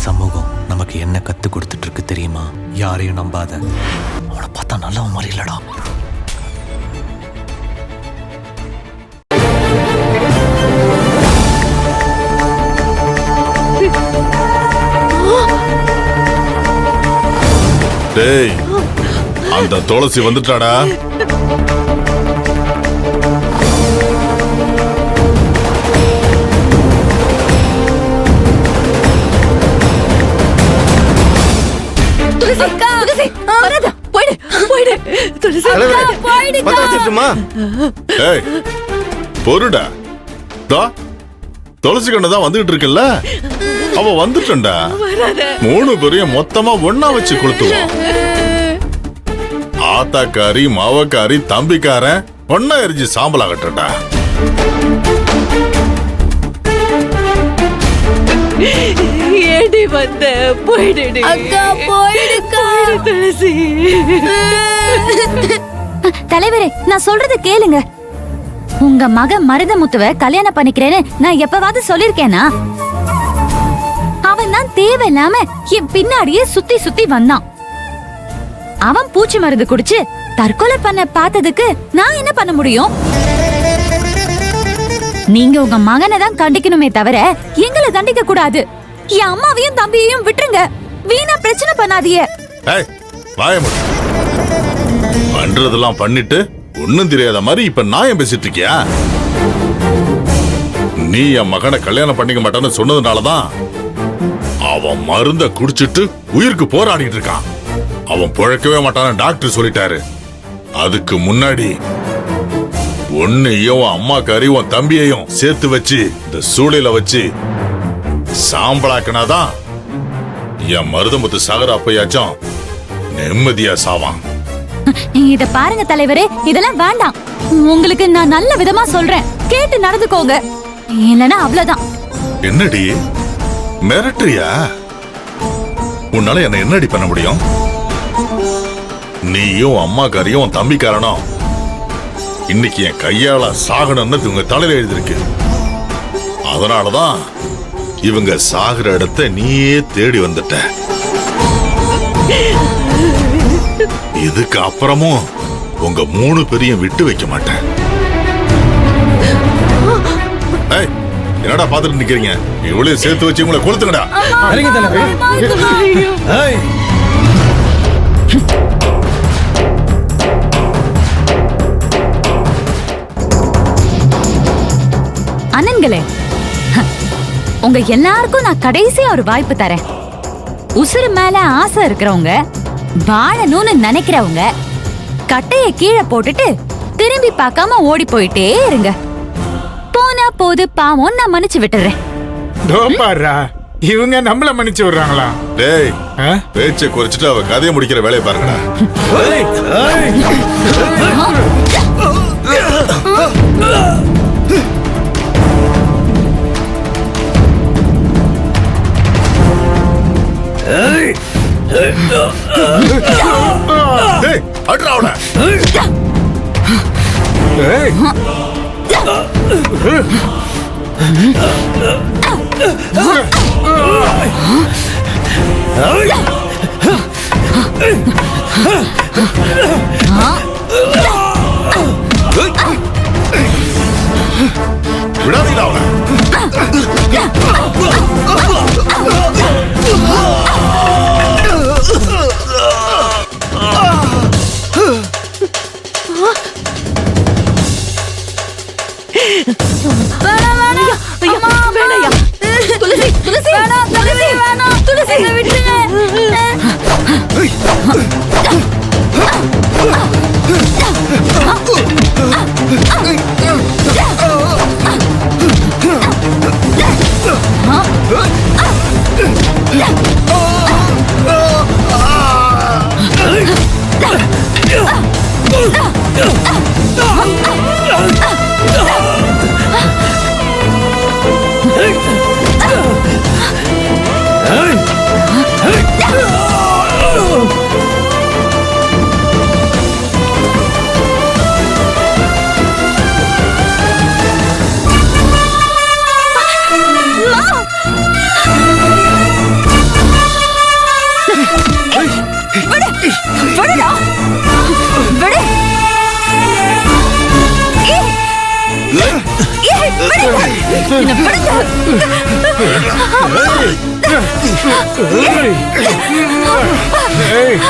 சமூகம் நமக்கு என்ன கத்து கொடுத்துட்டு இருக்கு தெரியுமா? யாரையும் நம்பாத. அவனை பார்த்தா நல்லவன் மாதிரி இல்லடா. டேய், அந்த துளசி வந்துட்டாடா. பொருடா, துளசி கண்ணதான் வந்துகிட்டு இருக்குல்ல, அவ வந்துட்டா. 3 பேரையும் மொத்தமா ஒன்னா வச்சு கொளுத்துவோம். ஆத்தாக்காரி, மாவக்காரி, தம்பிக்காரன் ஒன்னா எரிஞ்சு சாம்பல் ஆகட்டா. ஏடி வந்த போயிடு அக்கா, போயிடுக்கா துளசி. தலைவரே, நான் சொல்றது கேளுங்க. உங்க மக மருதமுத்துவ கல்யாணம் பண்ணிக்கிறேன்னு நான் எப்பவாவது சொல்லிருக்கேனா? அவன் தான் தேவையில்லாம என் பின்னாடியே சுத்தி சுத்தி வந்தான். அவன் பூச்சி மருந்து குடிச்சு தற்கொலை பண்ண பார்த்ததுக்கு நான் என்ன பண்ண முடியும்? நீங்க உங்க மகனை தான் கண்டிக்கணுமே தவிர எங்களை தண்டிக்க கூடாது. என் அம்மாவையும் தம்பியையும் விட்டுருங்க. வீணா பிரச்சனை பண்ணாதீங்க. பண்றதெல்லாம் பண்ணிட்டு ஒண்ணும் தெரியாத மாதிரி இப்ப நான் பேசிட்டு இருக்கியா? நீ என் மகனை கல்யாணம் பண்ணிக்க மாட்டான்னு சொன்னதுனாலதான் அவன் மருந்த குடிச்சிட்டு உயிருக்கு போராடிட்டு இருக்கான். அவன் பிழைக்கவே மாட்டான்னு டாக்டர் சொல்லிட்டாரு. அதுக்கு முன்னாடி உன்னையும் அம்மாக்காரி உன் தம்பியையும் சேர்த்து வச்சு இந்த சூளையில வச்சு சாம்பலாக்கினாதான் என் மருதமுத்து சாகர அப்பையாச்சும் நிம்மதியா சாவான். இத பாருங்க தலைவரே, இதெல்லாம் வேண்டாம். உங்களுக்கு நான் நல்ல விதமா சொல்றேன், கேட்டு நடந்துக்கோங்க. இல்லனா அவ்வளவுதான். என்னடி மிரட்டுறியா? உன்னால என்ன என்னடி பண்ண முடியும்? நீயும் அம்மாக்காரியும் தம்பிக்காரனும் இன்னைக்கு என் கையால சாகணும்னு இவங்க தலையில எழுதிருக்கு. அதனாலதான் இவங்க சாகுற இடத்தை நீயே தேடி வந்துட்ட. இதுக்கு அப்புறமும் உங்க 3 பேரையும் விட்டு வைக்க மாட்டேன். என்னடா பாத்துட்டு நிக்கிறீங்க? இவ்வளவு சேர்த்து வச்சு உங்களை கொளுத்துங்கடா. அண்ணன்களே, உங்க எல்லாருக்கும் நான் கடைசியா ஒரு வாய்ப்பு தரேன். உசுறு மேல ஆசை இருக்கிறவங்க, வாழணும்னு நினைக்கிறவங்க கட்டைய கீழே போட்டுட்டு திரும்பி பார்க்காம ஓடி போயிட்டே இருங்க. போனா போது பாவம், நான் மன்னிச்சு விட்டுறேன். இவங்க நம்மள மன்னிச்சு விடுறாங்களா? டேய், பேச்சை குறைச்சிட்டு அவ கதையை முடிக்கிற வேலையை பாருங்கடா. விடாதீங்களா அவனை? என்னை விடுங்க. ஏய்